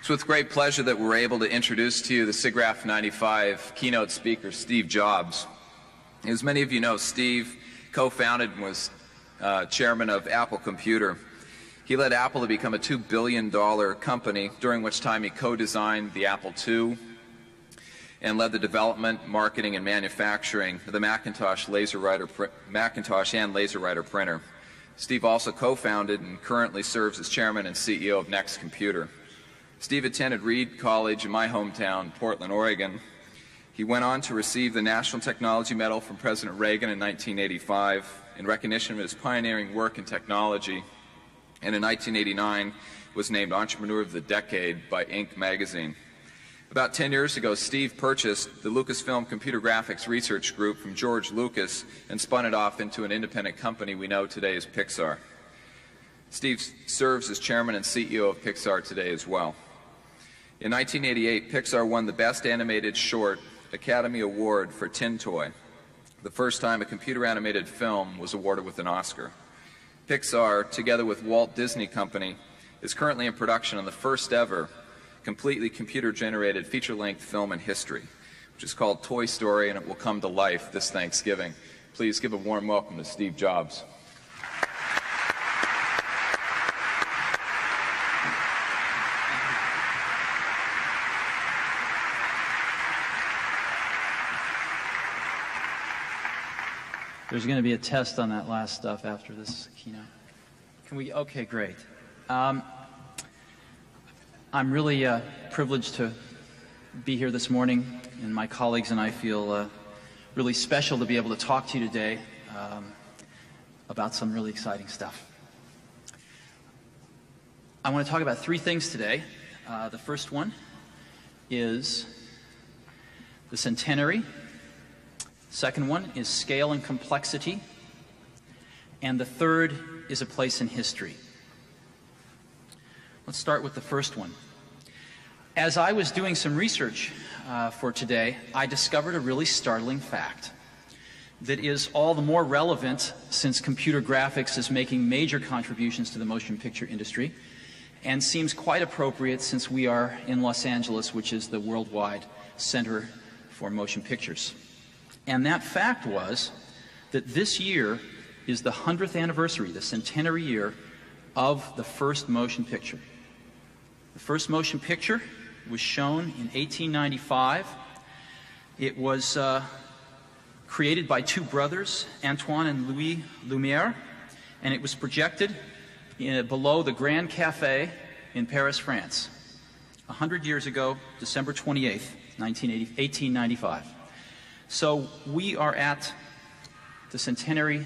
It's with great pleasure that we're able to introduce to you the SIGGRAPH 95 keynote speaker, Steve Jobs. As many of you know, Steve co-founded and was chairman of Apple Computer. He led Apple to become a $2 billion company, during which time he co-designed the Apple II and led the development, marketing, and manufacturing of the Macintosh and LaserWriter printer. Steve also co-founded and currently serves as chairman and CEO of Next Computer. Steve attended Reed College in my hometown, Portland, Oregon. He went on to receive the National Technology Medal from President Reagan in 1985 in recognition of his pioneering work in technology, and in 1989 was named Entrepreneur of the Decade by Inc. magazine. About 10 years ago, Steve purchased the Lucasfilm Computer Graphics Research Group from George Lucas and spun it off into an independent company we know today as Pixar. Steve serves as chairman and CEO of Pixar today as well. In 1988, Pixar won the Best Animated Short Academy Award for Tin Toy, the first time a computer-animated film was awarded with an Oscar. Pixar, together with Walt Disney Company, is currently in production on the first ever completely computer-generated feature-length film in history, which is called Toy Story, and it will come to life this Thanksgiving. Please give a warm welcome to Steve Jobs. There's going to be a test on that last stuff after this keynote. Can we? Okay, great. I'm really privileged to be here this morning, and my colleagues and I feel really special to be able to talk to you today about some really exciting stuff. I want to talk about three things today. The first one is the centenary. Second one is scale and complexity. And the third is a place in history. Let's start with the first one. As I was doing some research for today, I discovered a really startling fact that is all the more relevant since computer graphics is making major contributions to the motion picture industry, and seems quite appropriate since we are in Los Angeles, which is the worldwide center for motion pictures. And that fact was that this year is the 100th anniversary, the centenary year, of the first motion picture. The first motion picture was shown in 1895. It was created by two brothers, Antoine and Louis Lumière, and it was projected below the Grand Café in Paris, France, 100 years ago, December 28th, 1895. So we are at the centenary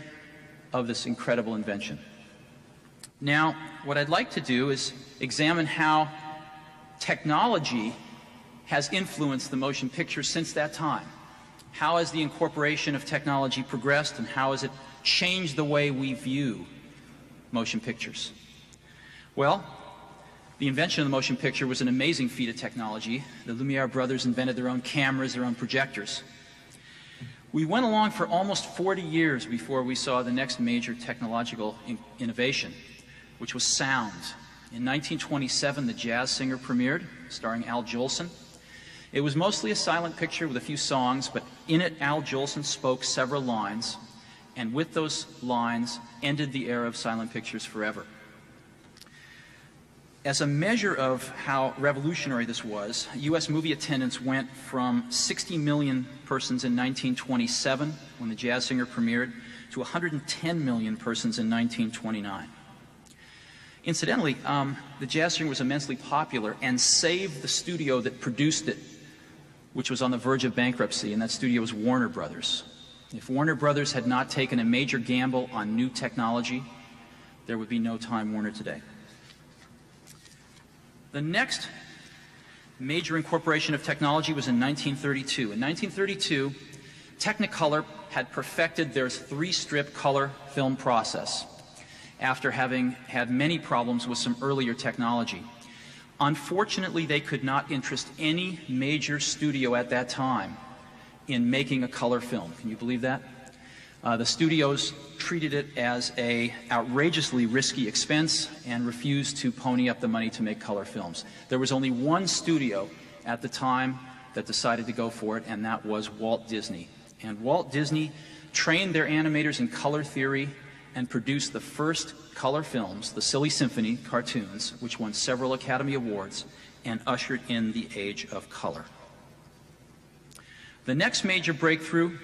of this incredible invention. Now, what I'd like to do is examine how technology has influenced the motion picture since that time. How has the incorporation of technology progressed, and how has it changed the way we view motion pictures? Well, the invention of the motion picture was an amazing feat of technology. The Lumière brothers invented their own cameras, their own projectors. We went along for almost 40 years before we saw the next major technological innovation, which was sound. In 1927, The Jazz Singer premiered, starring Al Jolson. It was mostly a silent picture with a few songs, but in it Al Jolson spoke several lines, and with those lines ended the era of silent pictures forever. As a measure of how revolutionary this was, U.S. movie attendance went from 60 million persons in 1927, when The Jazz Singer premiered, to 110 million persons in 1929. Incidentally, The Jazz Singer was immensely popular and saved the studio that produced it, which was on the verge of bankruptcy, and that studio was Warner Brothers. If Warner Brothers had not taken a major gamble on new technology, there would be no Time Warner today. The next major incorporation of technology was in 1932. In 1932, Technicolor had perfected their three-strip color film process after having had many problems with some earlier technology. Unfortunately, they could not interest any major studio at that time in making a color film. Can you believe that? The studios treated it as an outrageously risky expense and refused to pony up the money to make color films. There was only one studio at the time that decided to go for it, and that was Walt Disney. And Walt Disney trained their animators in color theory and produced the first color films, the Silly Symphony cartoons, which won several Academy Awards and ushered in the age of color. The next major breakthrough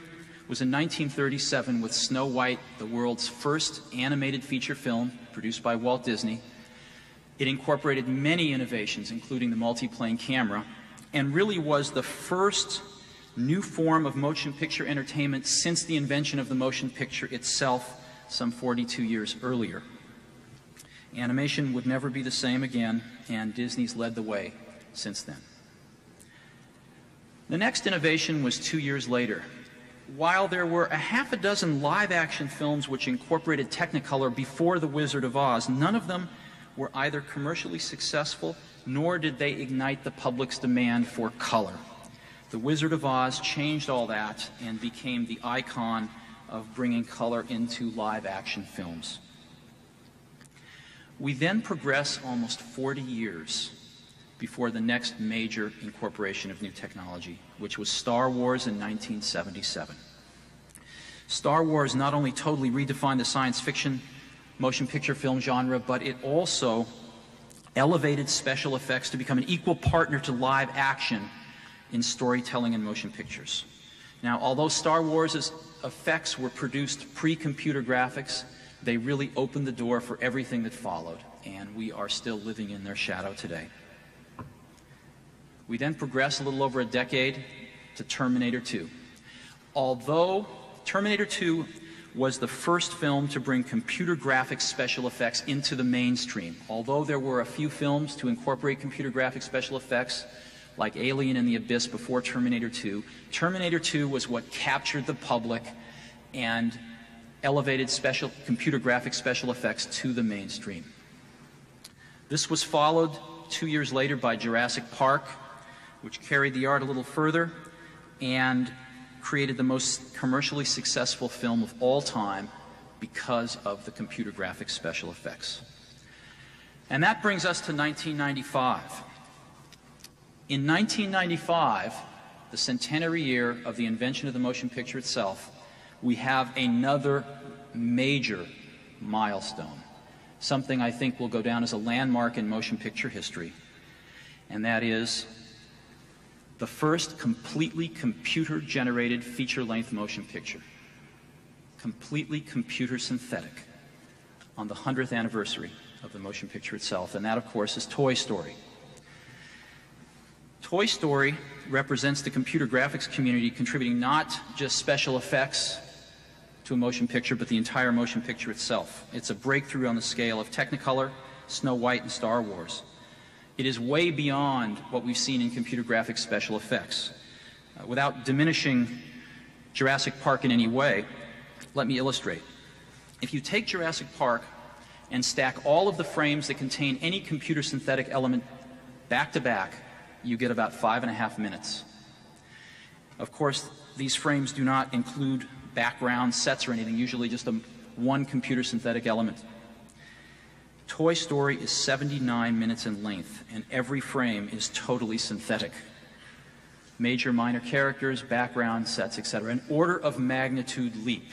was in 1937 with Snow White, the world's first animated feature film produced by Walt Disney. It incorporated many innovations, including the multiplane camera, and really was the first new form of motion picture entertainment since the invention of the motion picture itself some 42 years earlier. Animation would never be the same again, and Disney's led the way since then. The next innovation was 2 years later. While there were a half a dozen live-action films which incorporated Technicolor before The Wizard of Oz, none of them were either commercially successful nor did they ignite the public's demand for color. The Wizard of Oz changed all that and became the icon of bringing color into live-action films. We then progress almost 40 years before the next major incorporation of new technology, which was Star Wars in 1977. Star Wars not only totally redefined the science fiction motion picture film genre, but it also elevated special effects to become an equal partner to live action in storytelling and motion pictures. Now, although Star Wars' effects were produced pre-computer graphics, they really opened the door for everything that followed, and we are still living in their shadow today. We then progress a little over a decade to Terminator 2. Although Terminator 2 was the first film to bring computer graphics special effects into the mainstream, although there were a few films to incorporate computer graphics special effects, like Alien and the Abyss before Terminator 2, Terminator 2 was what captured the public and elevated computer graphics special effects to the mainstream. This was followed 2 years later by Jurassic Park, which carried the art a little further and created the most commercially successful film of all time because of the computer graphics special effects. And that brings us to 1995. In 1995, the centenary year of the invention of the motion picture itself, we have another major milestone, something I think will go down as a landmark in motion picture history, and that is the first completely computer-generated feature-length motion picture, completely computer-synthetic, on the 100th anniversary of the motion picture itself, and that, of course, is Toy Story. Toy Story represents the computer graphics community contributing not just special effects to a motion picture, but the entire motion picture itself. It's a breakthrough on the scale of Technicolor, Snow White, and Star Wars. It is way beyond what we've seen in computer graphics special effects. Without diminishing Jurassic Park in any way, let me illustrate. If you take Jurassic Park and stack all of the frames that contain any computer synthetic element back to back, you get about 5.5 minutes. Of course, these frames do not include background sets or anything, usually just one computer synthetic element. Toy Story is 79 minutes in length, and every frame is totally synthetic. Major, minor characters, background sets, etc. An order of magnitude leap.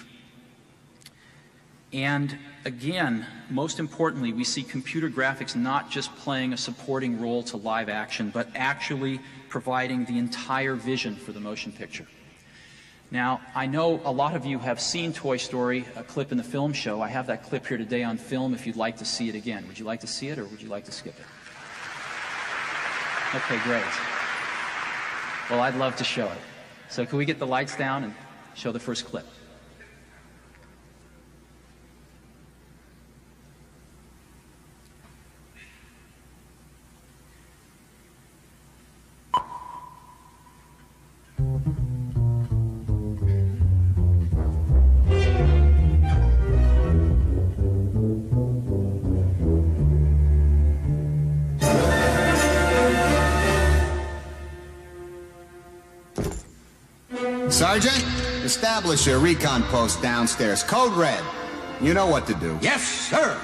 And again, most importantly, we see computer graphics not just playing a supporting role to live action, but actually providing the entire vision for the motion picture. Now, I know a lot of you have seen Toy Story, a clip in the film show. I have that clip here today on film if you'd like to see it again. Would you like to see it, or would you like to skip it? Okay, great. Well, I'd love to show it. So can we get the lights down and show the first clip? Sergeant, the establish a recon post downstairs. Code Red. You know what to do. Yes, sir.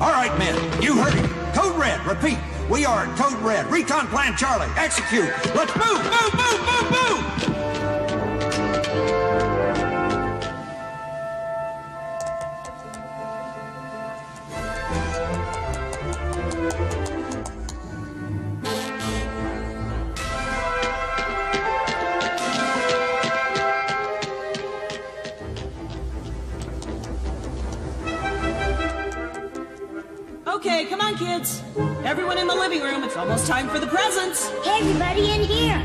All right, men, you heard it. Code Red, repeat. We are at Code Red. Recon Plan Charlie, execute. Let's move, move, move, move, move! Okay, come on, kids. Everyone in the living room, it's almost time for the presents. Hey, everybody in here.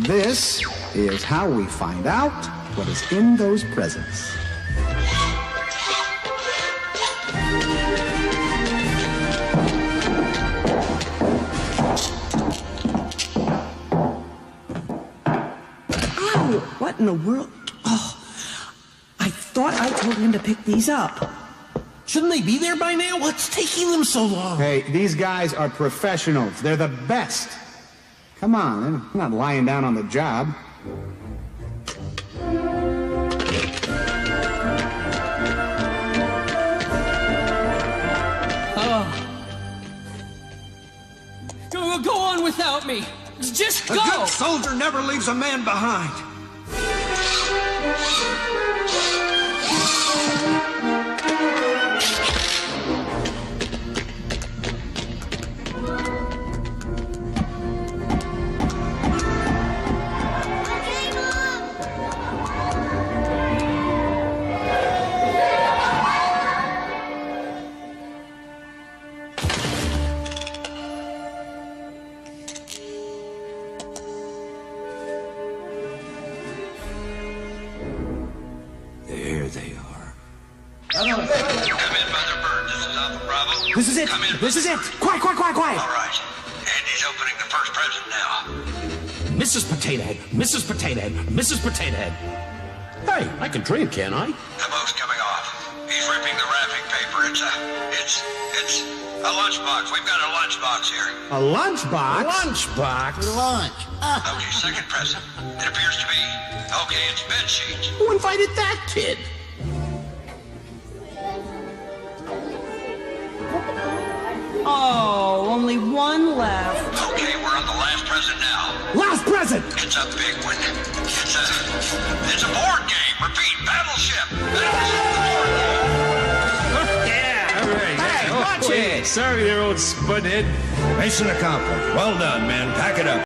This is how we find out what is in those presents. Ow! What in the world? Oh, I thought I told him to pick these up. Shouldn't they be there by now? What's taking them so long? Hey, these guys are professionals. They're the best. Come on, they're not lying down on the job. Go on without me. Just go. A good soldier never leaves a man behind. There they are. Come in, Mother Bird. This is Alpha Bravo. This is it. Come in, This is it. Quiet, quiet, quiet, quiet. All right. Andy's opening the first present now. Mrs. Potato Head, Mrs. Potato Head, Mrs. Potato Head. Hey, I can drink, can't I? The boat's coming off. He's ripping the wrapping paper. It's a lunchbox. We've got a lunchbox here. A lunchbox? Lunchbox? Lunch. Okay, second present. It appears to be, okay, it's bed sheets. Who invited that kid? Oh, only one left. Okay, we're on the last present now. Last present! It's a big one. It's a board game. Repeat, battleship. Yeah, all right. Hey, watch it. Sorry there, old spudhead. Mission accomplished. Well done, men. Pack it up.